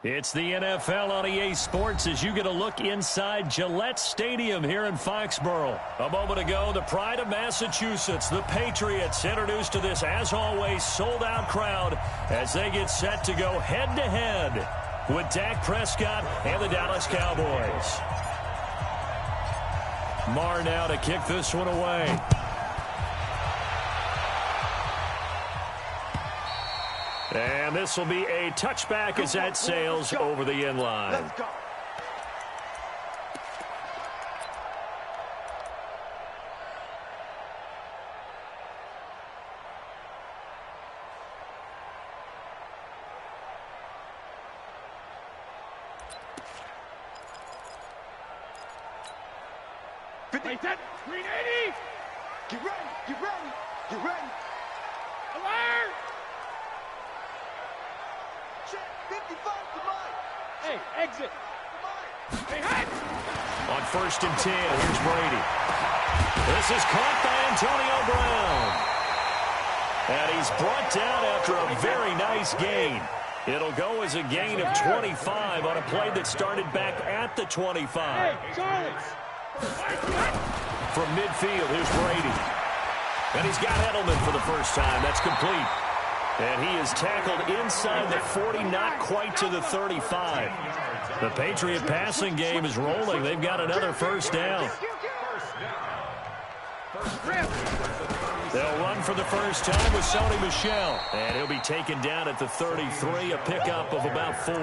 It's the NFL on EA Sports as you get a look inside Gillette Stadium here in Foxborough. A moment ago, the pride of Massachusetts, the Patriots, introduced to this, as always, sold-out crowd as they get set to go head-to-head with Dak Prescott and the Dallas Cowboys. Marr now to kick this one away. And this will be a touchback as that sails over the end line. Let's go. Get ready, get ready, get ready. Alert! Check, 55 to mine. Hey, exit. Hey, head! On 1st and 10, here's Brady. This is caught by Antonio Brown. And he's brought down after a very nice gain. It'll go as a gain of 25 on a play that started back at the 25. Hey, Charlie! From midfield, here's Brady. And he's got Edelman for the first time. That's complete. And he is tackled inside the 40, not quite to the 35. The Patriot passing game is rolling. They've got another first down. They'll run for the first time with Sony Michel. And he'll be taken down at the 33, a pickup of about 4.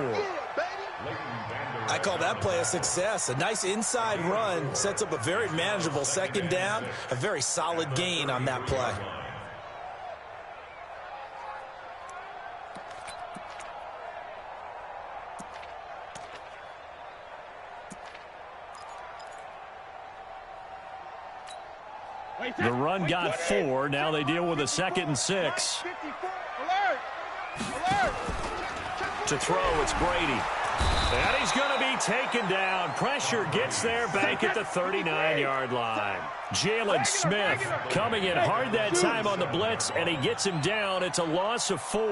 I call that play a success. A nice inside run sets up a very manageable second down, a very solid gain on that play. The run got 4. Now they deal with a 2nd and 6. Alert! Alert! To throw, it's Brady. And he's going to be taken down. Pressure gets there back at the 39-yard line. Jalen Smith coming in hard that time on the blitz, and he gets him down. It's a loss of 4.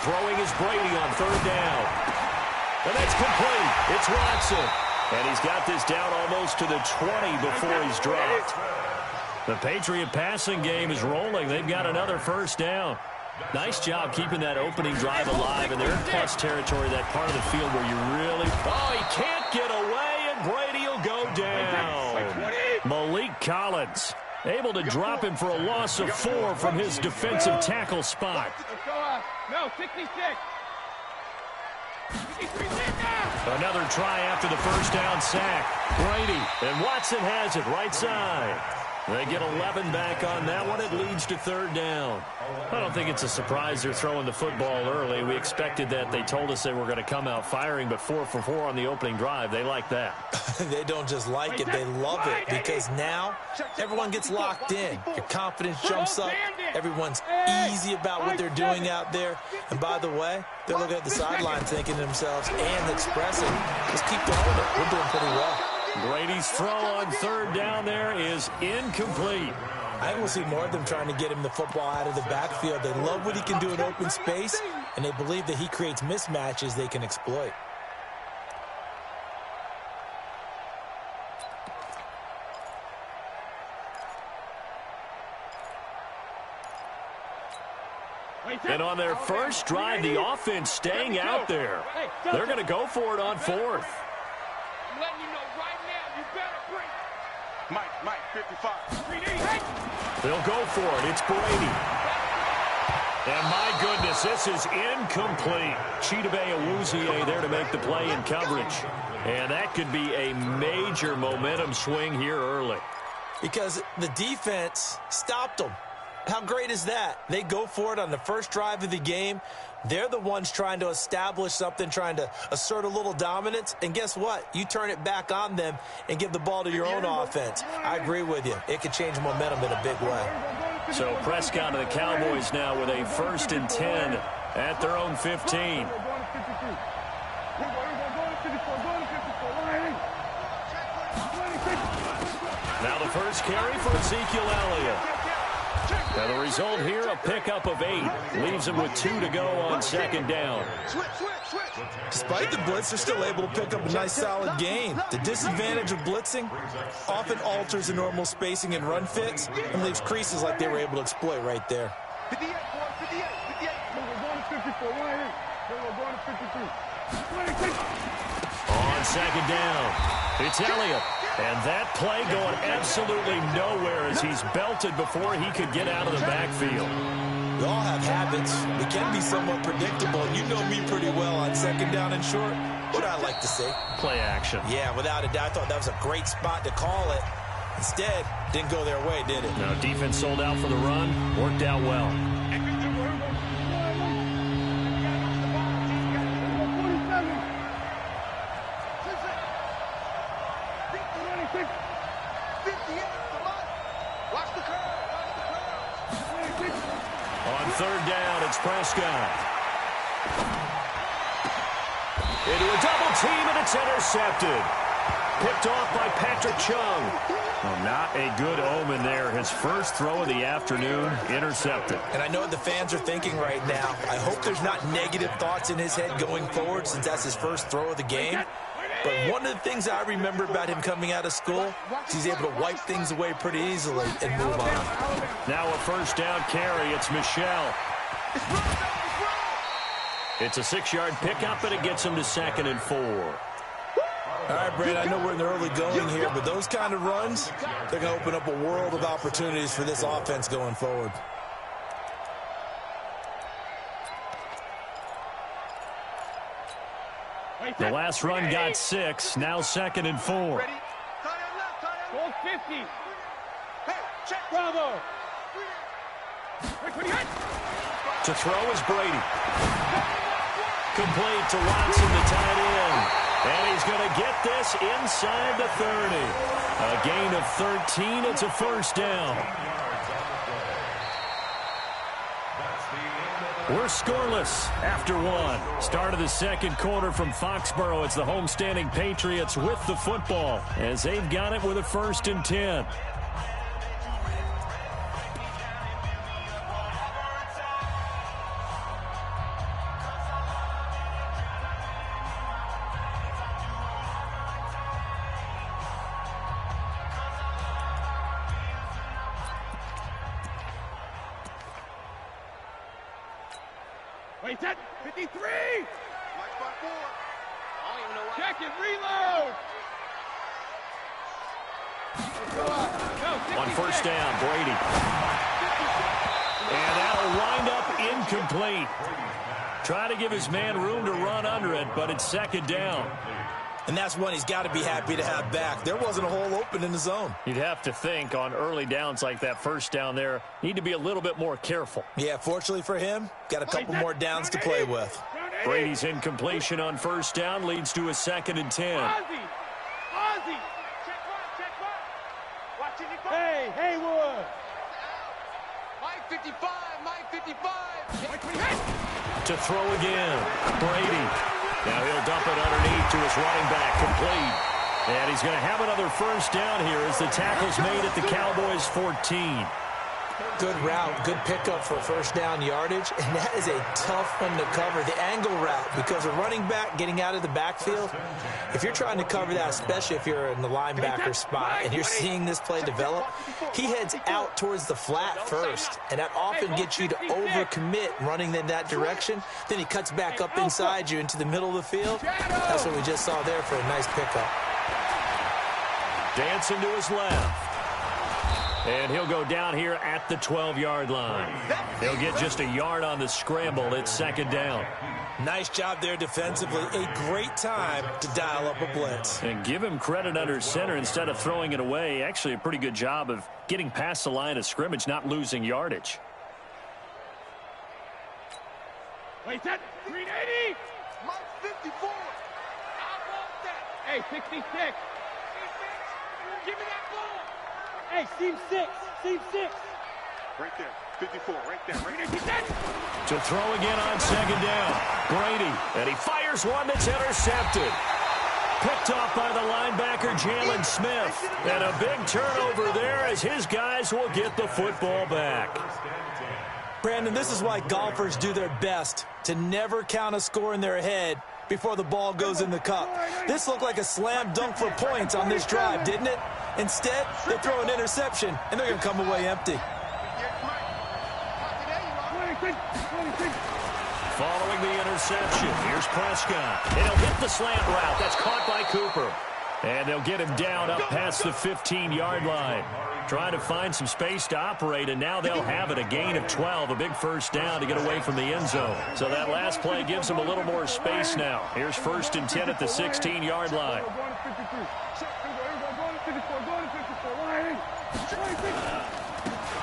Throwing is Brady on 3rd down. And that's complete. It's Watson. And he's got this down almost to the 20 before he's dropped. The Patriot passing game is rolling. They've got another first down. Nice job keeping that opening drive alive, and they're in plus territory, that part of the field where you really... Oh, he can't get away, and Brady will go down. Malik Collins able to drop him for a loss of 4 from his defensive tackle spot. No, 66. Another try after the first down sack. Brady, and Watson has it right side. They get 11 back on that one. It leads to 3rd down. I don't think it's a surprise they're throwing the football early. We expected that. They told us they were going to come out firing, but 4 for 4 on the opening drive. They like that. They don't just like it, they love it, because now everyone gets locked in. Your confidence jumps up. Everyone's easy about what they're doing out there. And by the way, they're looking at the sideline thinking to themselves and expressing, just keep going. We're doing pretty well. Brady's throw on 3rd down there is incomplete. I think we'll see more of them trying to get him the football out of the backfield. They love what he can do in open space, and they believe that he creates mismatches they can exploit. And on their first drive, the offense staying out there. They're going to go for it on 4th. I'm letting you know right now, you better bring. Mike, 55. They'll go for it. It's Brady. And my goodness, this is incomplete. Chidobe Awuzie there to make the play in coverage. And that could be a major momentum swing here early. Because the defense stopped them. How great is that? They go for it on the first drive of the game. They're the ones trying to establish something, trying to assert a little dominance. And guess what? You turn it back on them and give the ball to your own offense. I agree with you. It could change momentum in a big way. So Prescott and the Cowboys now with a 1st and 10 at their own 15. Now the first carry for Ezekiel Elliott. Now the result here, a pickup of 8. Leaves him with 2 to go on second down. Despite the blitz, they're still able to pick up a nice solid gain. The disadvantage of blitzing often alters the normal spacing and run fits and leaves creases like they were able to exploit right there. 58, 58, 58. We're going to 54. We're going to 53. On second down, it's Elliott. And that play going absolutely nowhere as he's belted before he could get out of the backfield. We all have habits. We can be somewhat predictable. You know me pretty well on second down and short. What I like to say? Play action. Yeah, without a doubt. I thought that was a great spot to call it. Instead, didn't go their way, did it? No, defense sold out for the run. Worked out well. On third down, it's Prescott. Into a double team, and it's intercepted. Picked off by Patrick Chung. Well, not a good omen there. His first throw of the afternoon, intercepted. And I know what the fans are thinking right now. I hope there's not negative thoughts in his head going forward since that's his first throw of the game. But one of the things I remember about him coming out of school is he's able to wipe things away pretty easily and move on. Now a first down carry. It's Michelle. It's a 6-yard pickup, and it gets him to 2nd and 4. All right, Brad, I know we're in the early going here, but those kind of runs, they're going to open up a world of opportunities for this offense going forward. The last run got 6, now 2nd and 4. Goal 50. Bravo. To throw is Brady. Complete to Watson, the tight end. And he's going to get this inside the 30. A gain of 13. It's a first down. We're scoreless after 1. Start of the second quarter from Foxborough. It's the homestanding Patriots with the football as they've got it with a 1st and 10. Wait, that 53. Check it, reload. On first down, Brady. And that'll wind up incomplete. Trying to give his man room to run under it, but it's 2nd down. And that's one he's got to be happy to have back. There wasn't a hole open in the zone. You'd have to think on early downs like that first down there, need to be a little bit more careful. Yeah, fortunately for him, got a couple more downs to play with. Brady's incompletion on first down leads to a 2nd and 10. Ozzie. Hey, Haywood. Mike 55. To throw again, Brady. Now he'll dump it underneath to his running back, complete. And he's going to have another first down here as the tackle's made at the Cowboys' 14. Good route, good pickup for first down yardage, and that is a tough one to cover, the angle route, because a running back getting out of the backfield, if you're trying to cover that, especially if you're in the linebacker spot and you're seeing this play develop, he heads out towards the flat first, and that often gets you to overcommit running in that direction. Then he cuts back up inside you into the middle of the field. That's what we just saw there for a nice pickup. Dancing to his left. And he'll go down here at the 12-yard line. He'll get just a yard on the scramble. It's 2nd down. Nice job there defensively. A great time to dial up a blitz. And give him credit under center instead of throwing it away. Actually, a pretty good job of getting past the line of scrimmage, not losing yardage. Wait, that 380. Mike 54. I want that. Hey, 66. Give me that ball. Hey, seam 6. Right there, 54, right there. To throw again on 2nd down, Brady. And he fires one that's intercepted. Picked off by the linebacker, Jalen Smith. And a big turnover there as his guys will get the football back. Brandon, this is why golfers do their best to never count a score in their head before the ball goes in the cup. This looked like a slam dunk for points on this drive, didn't it? Instead, they throw an interception, and they're going to come away empty. Following the interception, here's Prescott. And he'll hit the slant route. That's caught by Cooper. And they'll get him down up past the 15-yard line. Trying to find some space to operate, and now they'll have it. A gain of 12, a big first down to get away from the end zone. So that last play gives them a little more space now. Here's 1st and 10 at the 16-yard line.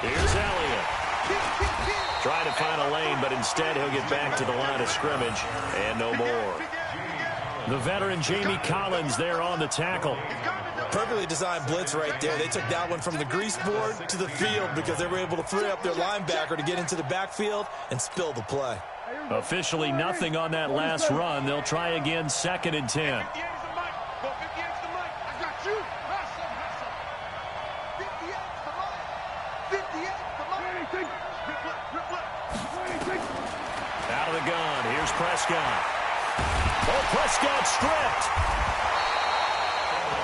Here's Elliott. Trying to find a lane, but instead he'll get back to the line of scrimmage, and no more. The veteran Jamie Collins there on the tackle. Perfectly designed blitz right there. They took that one from the grease board to the field because they were able to free up their linebacker to get into the backfield and spill the play. Officially nothing on that last run. They'll try again, 2nd and 10. Out of the gun, here's Prescott. Oh, Prescott stripped.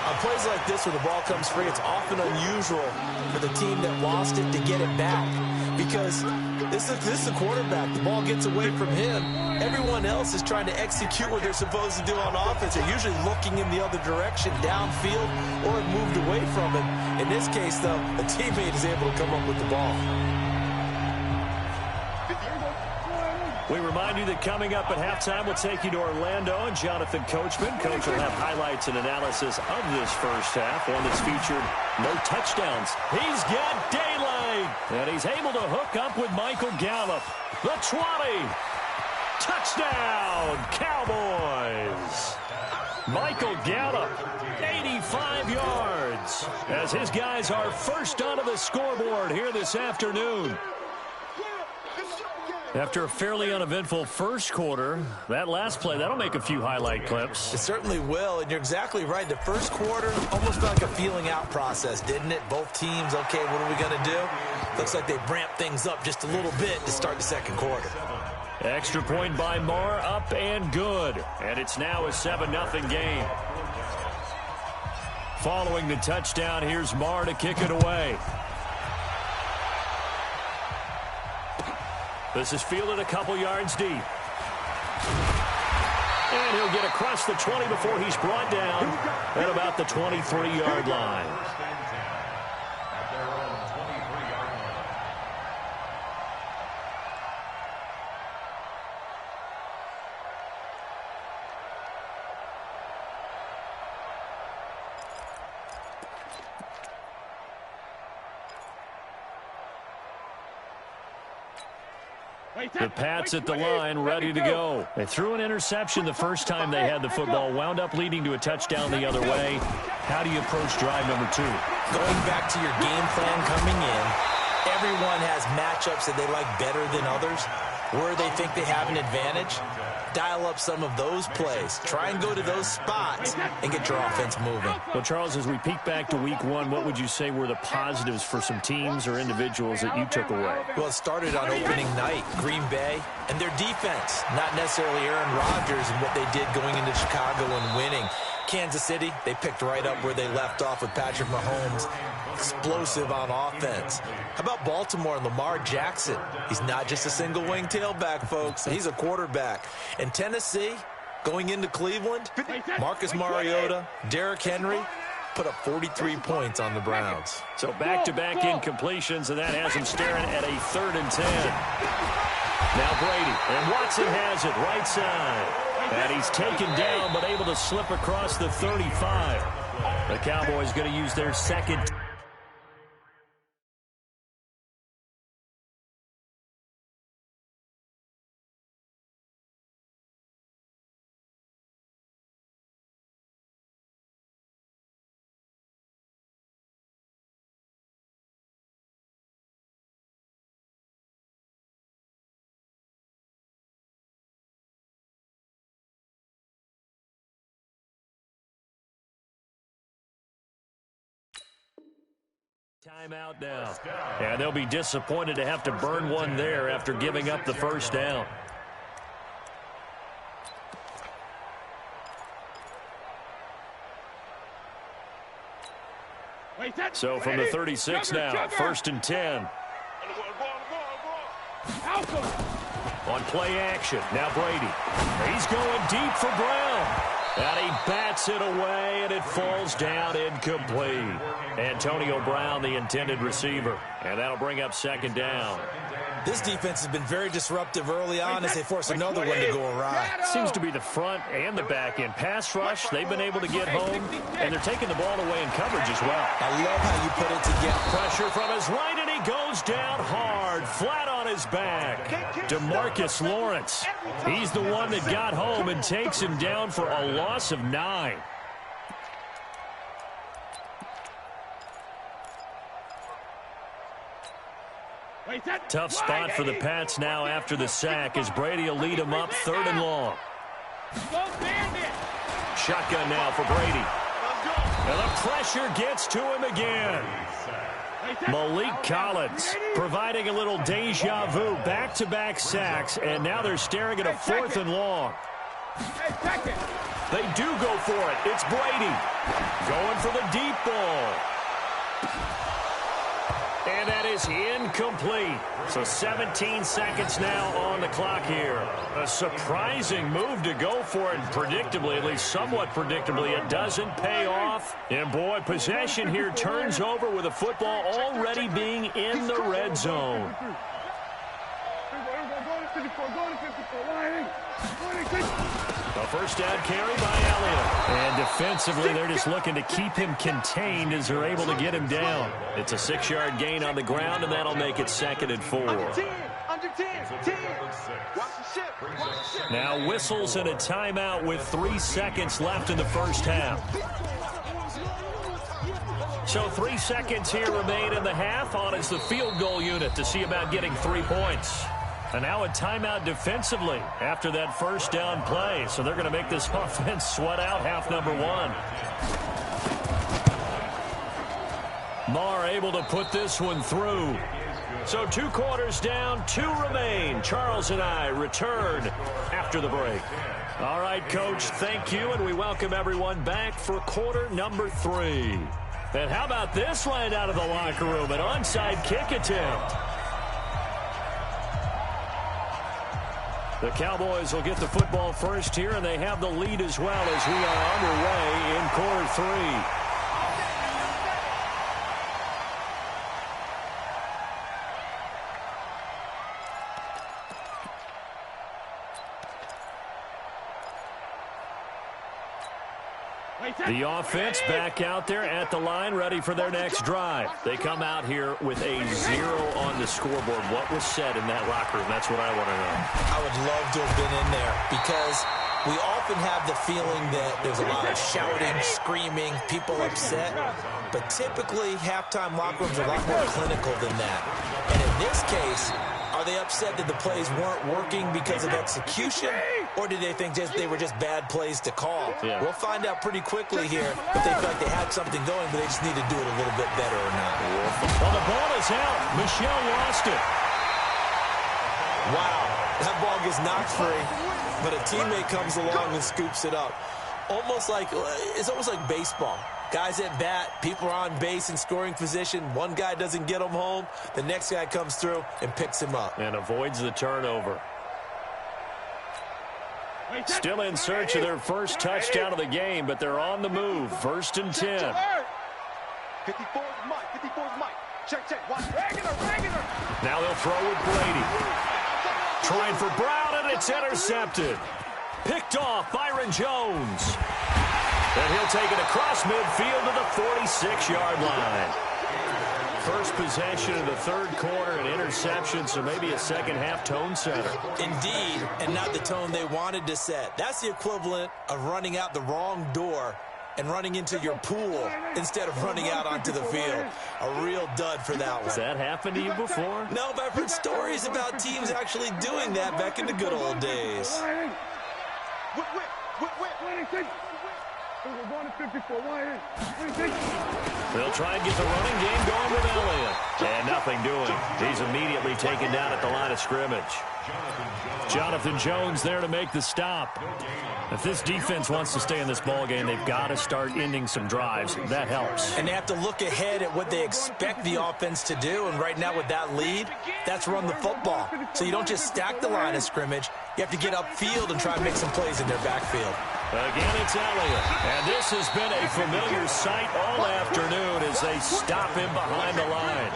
On plays like this where the ball comes free, it's often unusual for the team that lost it to get it back because this is the quarterback. The ball gets away from him. Everyone else is trying to execute what they're supposed to do on offense. They're usually looking in the other direction, downfield, or moved away from him. In this case, though, a teammate is able to come up with the ball. We remind you that coming up at halftime, we'll take you to Orlando and Jonathan Coachman. Coach will have highlights and analysis of this first half, one that's featured no touchdowns. He's got daylight, and he's able to hook up with Michael Gallup. The 20. Touchdown, Cowboys. Michael Gallup, 85 yards, as his guys are first onto the scoreboard here this afternoon. After a fairly uneventful first quarter, that last play, that'll make a few highlight clips. It certainly will, and you're exactly right. The first quarter almost felt like a feeling out process, didn't it? Both teams, okay, what are we going to do? Looks like they ramped things up just a little bit to start the second quarter. Extra point by Marr, up and good. And it's now a 7-0 game. Following the touchdown, here's Marr to kick it away. This is fielded a couple yards deep. And he'll get across the 20 before he's brought down at about the 23-yard line. The Pats at the line, ready to go. They threw an interception the first time they had the football, wound up leading to a touchdown the other way. How do you approach drive number 2? Going back to your game plan coming in, everyone has matchups that they like better than others. Where they think they have an advantage, dial up some of those plays. Try and go to those spots and get your offense moving. Well, Charles, as we peek back to week 1, what would you say were the positives for some teams or individuals that you took away? Well, it started on opening night, Green Bay, and their defense. Not necessarily Aaron Rodgers and what they did going into Chicago and winning. Kansas City, they picked right up where they left off with Patrick Mahomes. Explosive on offense. How about Baltimore and Lamar Jackson? He's not just a single-wing tailback, folks. He's a quarterback. And Tennessee, going into Cleveland, Marcus Mariota, Derrick Henry, put up 43 points on the Browns. So back-to-back incompletions, and that has them staring at a 3rd and 10. Now Brady, and Watson has it right side. And he's taken down, but able to slip across the 35. The Cowboys going to use their second Timeout now. And they'll be disappointed to have to burn one there after giving up the first down. So from the 36 now, 1st and 10. On play action, now Brady. He's going deep for Brown. And he bats it away, and it falls down incomplete. Antonio Brown, the intended receiver. And that'll bring up 2nd down. This defense has been very disruptive early on as they force another one to go awry. Seems to be the front and the back end. Pass rush, they've been able to get home, and they're taking the ball away in coverage as well. I love how you put it together. Pressure from his right, and he goes down hard, flat on his back. DeMarcus Lawrence, he's the one that got home and takes him down for a loss of 9. Tough spot for the Pats now after the sack as Brady will lead them up 3rd and long. Shotgun now for Brady. And the pressure gets to him again. Malik Collins providing a little deja vu, back-to-back sacks, and now they're staring at a 4th and long. They do go for it. It's Brady going for the deep ball. And that is incomplete. So 17 seconds now on the clock here. A surprising move to go for it, predictably, at least somewhat predictably. It doesn't pay off. And, boy, possession here turns over with the football already being in the red zone. A first down carry by Elliott. And defensively, they're just looking to keep him contained as they're able to get him down. It's a 6-yard gain on the ground, and that'll make it 2nd and 4. Now whistles and a timeout with 3 seconds left in the first half. So 3 seconds here remain in the half. On is the field goal unit to see about getting 3 points. And now a timeout defensively after that first down play. So they're going to make this offense sweat out half number 1. Marr able to put this one through. So 2 quarters down, 2 remain. Charles and I return after the break. All right, Coach, thank you, and we welcome everyone back for quarter number 3. And how about this right out of the locker room, an onside kick attempt. The Cowboys will get the football first here, and they have the lead as well as we are underway in quarter 3. The offense back out there at the line, ready for their next drive. They come out here with a 0 on the scoreboard. What was said in that locker room? That's what I want to know. I would love to have been in there because we often have the feeling that there's a lot of shouting, screaming, people upset. But typically, halftime locker rooms are a lot more clinical than that. And in this case, are they upset that the plays weren't working because of execution? Or do they think they were just bad plays to call? Yeah. We'll find out pretty quickly here if they feel like they had something going, but they just need to do it a little bit better or not. Well, the ball is out. Michelle lost it. Wow, that ball gets knocked free, but a teammate comes along and scoops it up. It's almost like baseball. Guys at bat, people are on base in scoring position. One guy doesn't get him home. The next guy comes through and picks him up. And avoids the turnover. Still in search of their first touchdown of the game, but they're on the move. 1st and 10. 54 is Mike. 54 is Mike. Check. Watch. Now they'll throw with Brady. Trying for Brown, and it's intercepted. Picked off Byron Jones. And he'll take it across midfield to the 46-yard line. First possession of the 3rd quarter, an interception, so maybe a second-half tone setter. Indeed, and not the tone they wanted to set. That's the equivalent of running out the wrong door and running into your pool instead of running out onto the field. A real dud for that one. Has that happened to you before? No, but I've heard stories about teams actually doing that back in the good old days. We're going to 54. They'll try and get the running game going with Elliott. And nothing doing. He's immediately taken down at the line of scrimmage. Jonathan Jones there to make the stop. If this defense wants to stay in this ball game, they've got to start ending some drives. That helps. And they have to look ahead at what they expect the offense to do. And right now with that lead, that's run the football. So you don't just stack the line of scrimmage. You have to get upfield and try and make some plays in their backfield. Again, it's Elliott. And this has been a familiar sight all afternoon as they stop him behind the line.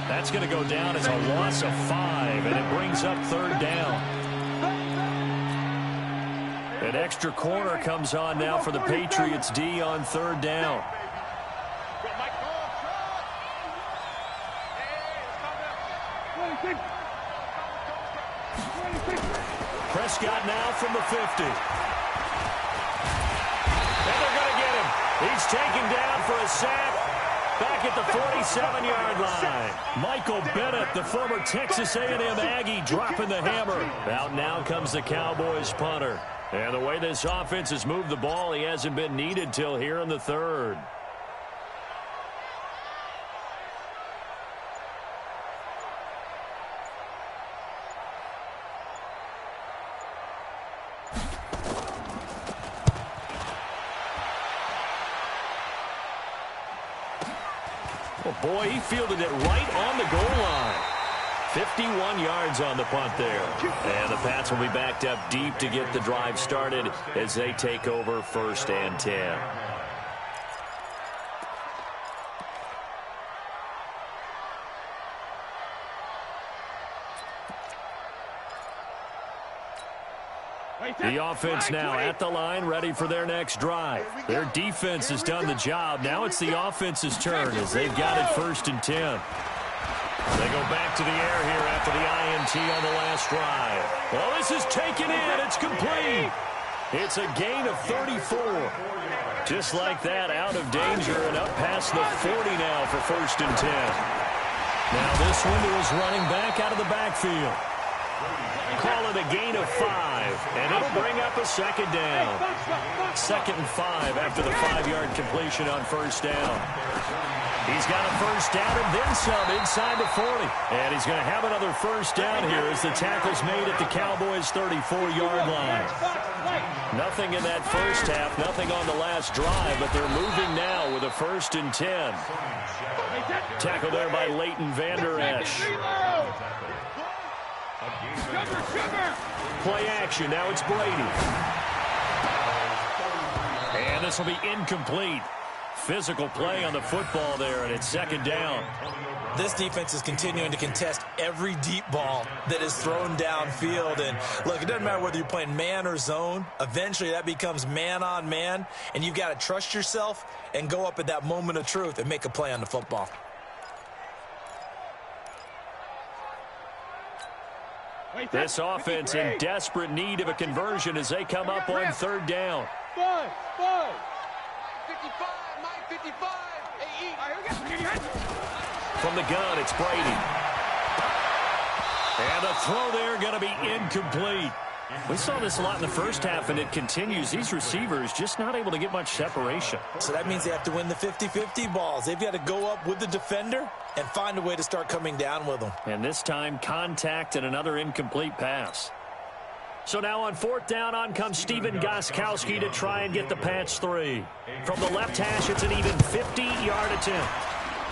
That's going to go down as a loss of 5, and it brings up third down. An extra corner comes on now for the Patriots D on third down. Prescott now from the 50. And they're going to get him. He's taken down for a sack back at the 47-yard line. Michael Bennett, the former Texas A&M Aggie, dropping the hammer. Out now comes the Cowboys punter. And the way this offense has moved the ball, he hasn't been needed till here in the third. Well, boy, he fielded it right on the goal line. 51 yards on the punt there. And the Pats will be backed up deep to get the drive started as they take over 1st and 10. The offense now at the line, ready for their next drive. Their defense has done the job. Now it's the offense's turn as they've got it 1st and 10. They go back to the air here after the INT on the last drive. Well, this is taken in. It's complete. It's a gain of 34. Just like that, out of danger and up past the 40 now for 1st and 10. Now this one to his running back out of the backfield. Call it a gain of 5, and it'll bring up a second down. 2nd and 5 after the 5-yard completion on 1st down. He's got a 1st down and then some inside the 40. And he's going to have another 1st down here as the tackle's made at the Cowboys' 34-yard line. Nothing in that first half, nothing on the last drive, but they're moving now with a 1st and 10. Tackle there by Leighton Vander Esch. Play action. Now it's Brady. And this will be incomplete. Physical play on the football there, and it's 2nd down. This defense is continuing to contest every deep ball that is thrown downfield. And, look, it doesn't matter whether you're playing man or zone. Eventually, that becomes man on man, and you've got to trust yourself and go up at that moment of truth and make a play on the football. This offense in desperate need of a conversion as they come up on 3rd down. 55, 55. From the gun, it's Brady. And the throw there going to be incomplete. We saw this a lot in the first half, and it continues. These receivers just not able to get much separation. So that means they have to win the 50-50 balls. They've got to go up with the defender and find a way to start coming down with them. And this time, contact and another incomplete pass. So now on 4th down, on comes Stephen Gostkowski to try and get the Pats 3. From the left hash, it's an even 50-yard attempt.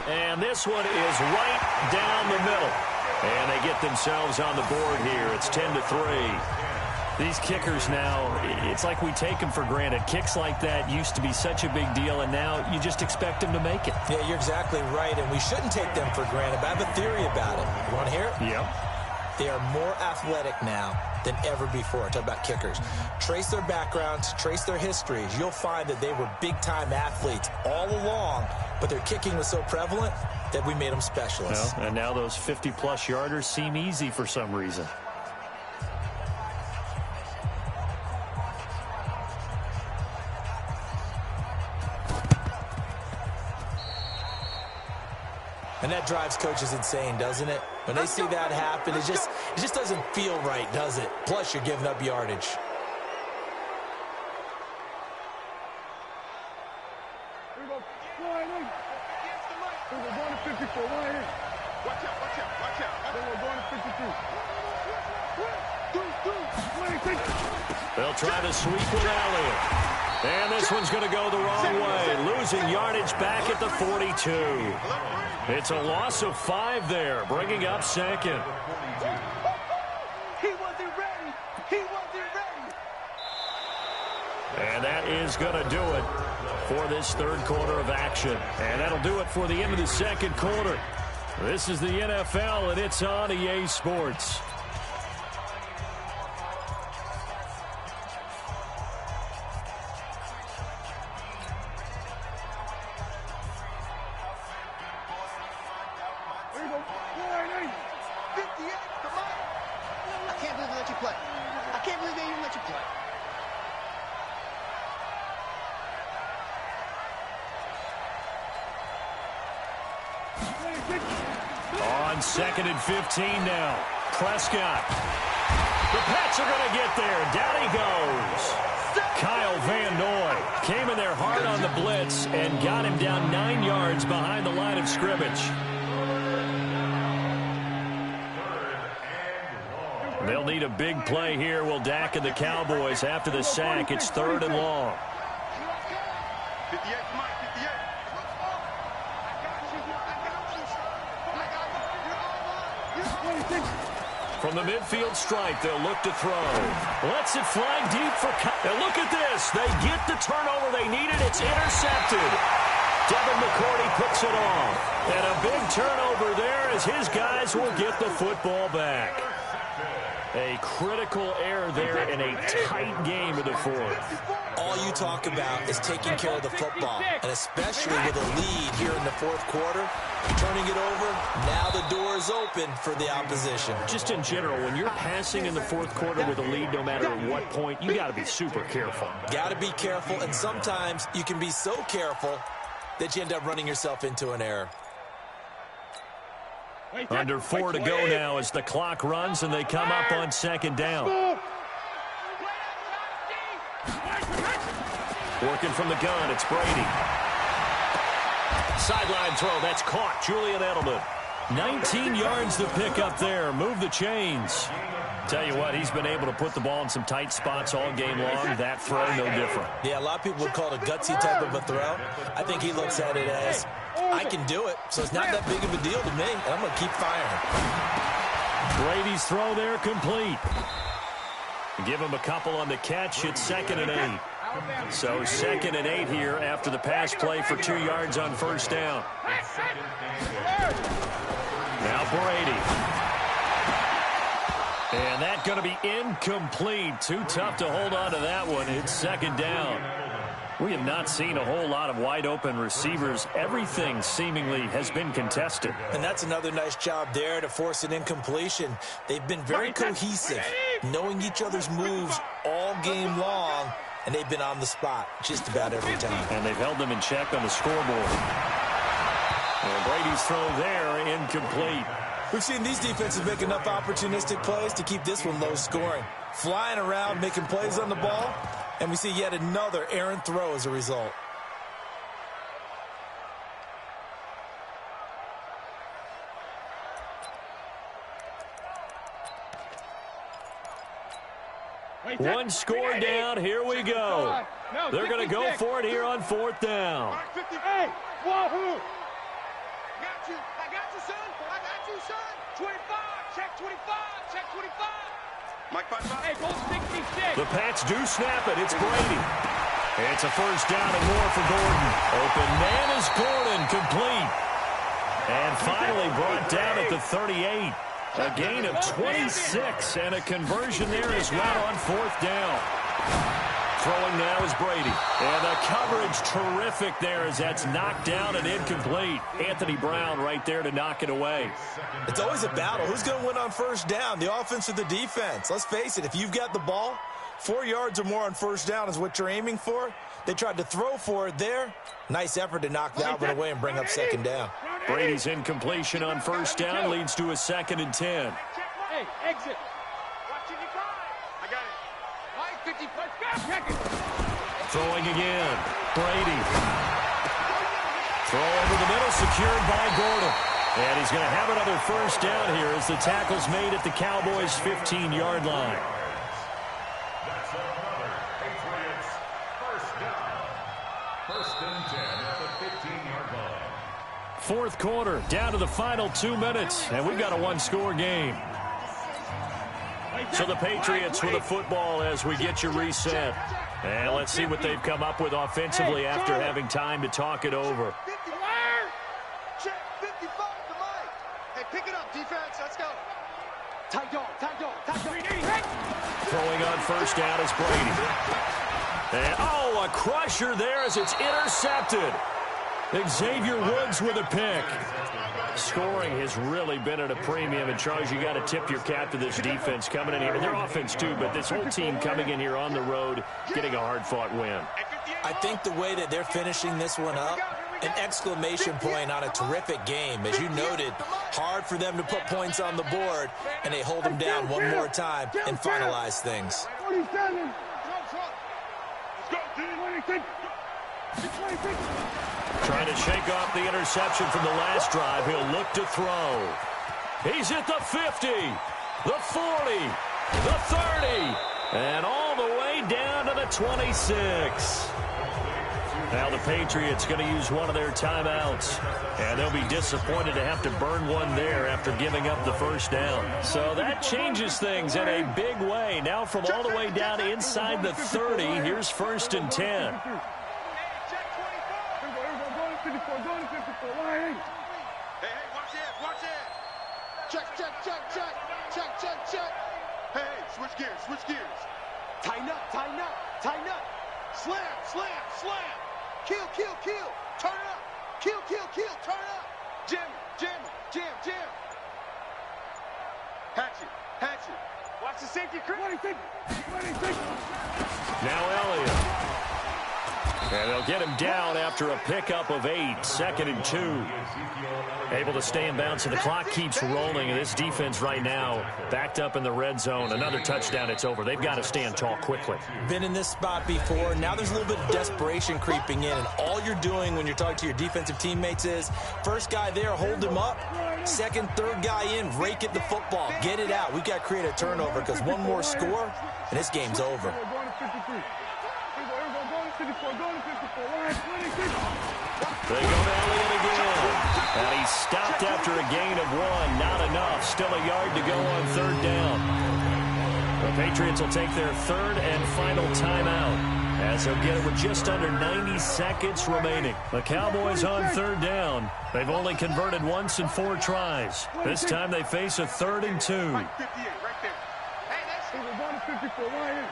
And this one is right down the middle. And they get themselves on the board here. It's 10-3. These kickers now, it's like we take them for granted. Kicks like that used to be such a big deal, and now you just expect them to make it. Yeah, you're exactly right, and we shouldn't take them for granted. But I have a theory about it. You want to hear it? Yep. They are more athletic now than ever before. Talk about kickers. Trace their backgrounds, trace their histories. You'll find that they were big-time athletes all along, but their kicking was so prevalent that we made them specialists. Well, and now those 50-plus yarders seem easy for some reason. And that drives coaches insane, doesn't it? When they see that happen, it just doesn't feel right, does it? Plus, you're giving up yardage. go. We're going to 54. One in. Watch out, watch out, watch out. We're going to 52. They'll try to sweep with Elliott. And this one's going to go the wrong way. Losing yardage back at the 42. It's a loss of 5 there, bringing up second. He wasn't ready. He wasn't ready. And that is going to do it for this third quarter of action. And that'll do it for the end of the second quarter. This is the NFL, and it's on EA Sports. On 2nd and 15 now. Prescott. The Pats are going to get there. Down he goes. Kyle Van Noy came in there hard on the blitz and got him down 9 yards behind the line of scrimmage. They'll need a big play here, will Dak and the Cowboys after the sack. It's 3rd and long. 58, Mike, 58. From the midfield stripe, they'll look to throw. Lets it fly deep for Kyle. And look at this. They get the turnover they needed. It's intercepted. Devin McCourty picks it off. And a big turnover there as his guys will get the football back. A critical error there in a tight game of the fourth. All you talk about is taking care of the football, and especially with a lead here in the fourth quarter, turning it over, now the door is open for the opposition. Just in general, when you're passing in the fourth quarter with a lead, no matter at what point, you got to be super careful. Got to be careful, and sometimes you can be so careful that you end up running yourself into an error. Under 4 to go now as the clock runs and they come up on 2nd down. Working from the gun, it's Brady. Sideline throw, that's caught. Julian Edelman. 19 yards to pick up there. Move the chains. Tell you what, he's been able to put the ball in some tight spots all game long. That throw, no different. Yeah, a lot of people would call it a gutsy type of a throw. I think he looks at it as, I can do it, so it's not that big of a deal to me, and I'm going to keep firing. Brady's throw there complete. Give him a couple on the catch. It's 2nd and 8. So 2nd and 8 here after the pass play for 2 yards on 1st down. Now Brady. And that's going to be incomplete. Too tough to hold on to that one. It's 2nd down. We have not seen a whole lot of wide-open receivers. Everything seemingly has been contested. And that's another nice job there to force an incompletion. They've been very cohesive, knowing each other's moves all game long, and they've been on the spot just about every time. And they've held them in check on the scoreboard. And Brady's throw there, incomplete. We've seen these defenses make enough opportunistic plays to keep this one low scoring. Flying around, making plays on the ball, and we see yet another errant throw as a result. One score down. Here we go. They're going to go for it here on 4th down. Hey, wahoo! I got you, son. I got you, son. 25. Check 25. Check 25. Mike, 5. Hey, go 66. The Pats do snap it. It's Brady. It's a 1st down and more for Gordon. Open man is Gordon, complete. And finally brought down at the 38. A gain of 26 and a conversion there as well on 4th down. Throwing now is Brady. And the coverage terrific there as that's knocked down and incomplete. Anthony Brown right there to knock it away. It's always a battle. Who's going to win on 1st down, the offense or the defense? Let's face it, if you've got the ball, 4 yards or more on 1st down is what you're aiming for. They tried to throw for it there. Nice effort to knock Dalvin away and bring up 2nd down. Brady's incompletion on 1st down leads to a 2nd and 10. Hey, exit. Watch it, I got it. Mike, 50. Check it. Throwing again. Brady. secured by Gordon. And he's going to have another first down here as the tackle's made at the Cowboys' 15-yard line. That's another Patriots first down. First and 10 at the 15-yard line. Fourth quarter, down to the final 2 minutes, and we've got a one-score game. So the Patriots with the football as we get you reset. And let's see what they've come up with offensively after having time to talk it over. Check 55 to Mike. Hey, pick it up, defense. Let's go. Tight dog, tight dog, tight dog. Throwing on first down is Brady. And, oh, a crusher there as it's intercepted. Xavier Woods with a pick. Scoring has really been at a premium. And, Charles, you got to tip your cap to this defense coming in here. Their offense, too, but this whole team coming in here on the road, getting a hard-fought win. I think the way that they're finishing this one up, an exclamation point on a terrific game. As you noted, hard for them to put points on the board, and they hold them down one more time and finalize things. 47. Trying to shake off the interception from the last drive. He'll look to throw. He's at the 50, the 40, the 30, and all the way down to the 26. Now the Patriots going to use one of their timeouts, and they'll be disappointed to have to burn one there after giving up the first down. So that changes things in a big way. Now from all the way down inside the 30, here's first and 10. Hey, watch it, watch it. Check, check, check, check. Check, check, check. Hey, switch gears, switch gears. Tighten up, tighten up, tighten up. Slam, slam, slam. Kill, kill, kill. Turn up. Kill, kill, kill. Turn up. Jam, jam, jam, jam. Hatchet, hatchet. Watch the safety crew. Now Elliott. And they'll get him down after a pickup of 8, 2nd and 2. Able to stay in bounds, and the clock keeps rolling. And this defense right now backed up in the red zone. Another touchdown, it's over. They've got to stand tall quickly. Been in this spot before. Now there's a little bit of desperation creeping in, and all you're doing when you're talking to your defensive teammates is first guy there, hold him up. Second, third guy in, rake at the football. Get it out. We've got to create a turnover because one more score, and this game's over. They go to Elliott again. And he's stopped after a gain of 1. Not enough. Still a yard to go on third down. The Patriots will take their third and final timeout as they'll get it with just under 90 seconds remaining. The Cowboys on third down. They've only converted once in 4 tries. This time they face a 3rd and 2. Right there. Hey, that's it.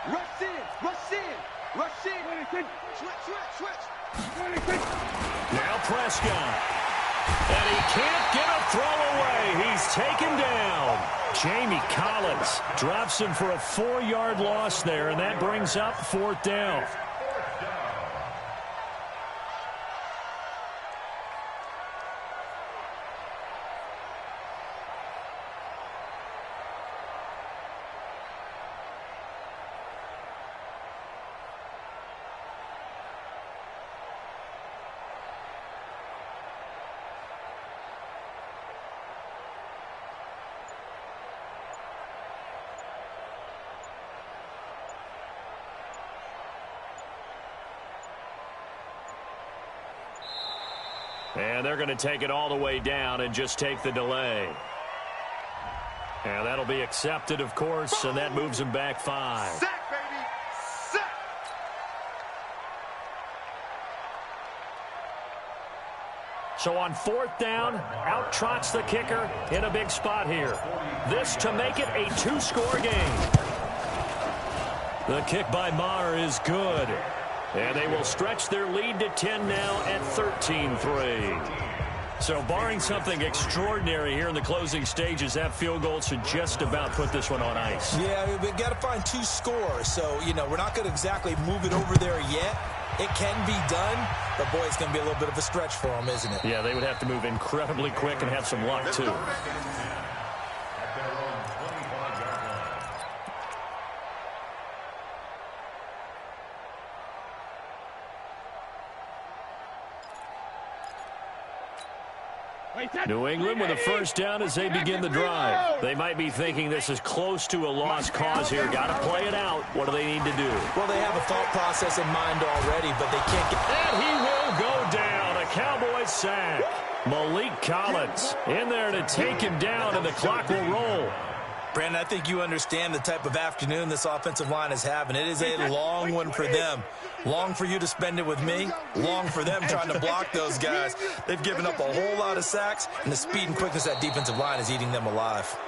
Rush in, rush in, rush in. Switch, switch, switch. Now Prescott. And he can't get a throw away. He's taken down. Jamie Collins drops him for a 4-yard loss there, and that brings up 4th down. And they're going to take it all the way down and just take the delay. And that'll be accepted, of course, and that moves them back 5. Sack, baby. Sack. So on 4th down, out trots the kicker in a big spot here. This to make it a 2-score game. The kick by Maher is good. And they will stretch their lead to 10 now at 13-3. So barring something extraordinary here in the closing stages, that field goal should just about put this one on ice. Yeah, we've got to find 2 scores. So, we're not going to exactly move it over there yet. It can be done, but, boy, it's going to be a little bit of a stretch for them, isn't it? Yeah, they would have to move incredibly quick and have some luck, too. New England with a first down as they begin the drive. They might be thinking this is close to a lost cause here. Got to play it out. What do they need to do? Well, they have a thought process in mind already, but they can't get... And he will go down. A Cowboys sack. Malik Collins in there to take him down, and the clock will roll. Brandon, I think you understand the type of afternoon this offensive line is having. It is a long one for them. Long for you to spend it with me. Long for them trying to block those guys. They've given up a whole lot of sacks, and the speed and quickness of that defensive line is eating them alive.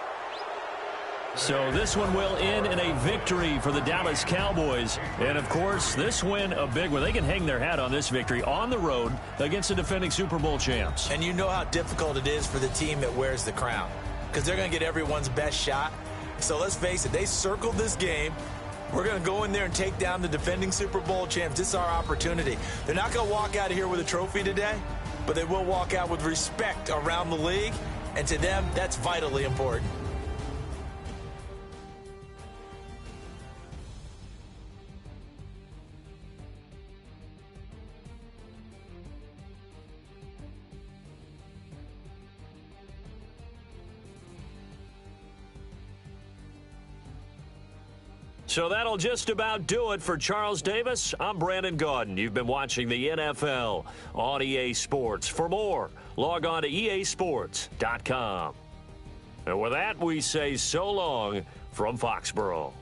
So this one will end in a victory for the Dallas Cowboys. And, of course, this win a big one. They can hang their hat on this victory on the road against the defending Super Bowl champs. And you know how difficult it is for the team that wears the crown, because they're going to get everyone's best shot. So let's face it, they circled this game. We're going to go in there and take down the defending Super Bowl champs. This is our opportunity. They're not going to walk out of here with a trophy today, but they will walk out with respect around the league. And to them, that's vitally important. So that'll just about do it for Charles Davis. I'm Brandon Gaudin. You've been watching the NFL on EA Sports. For more, log on to easports.com. And with that, we say so long from Foxborough.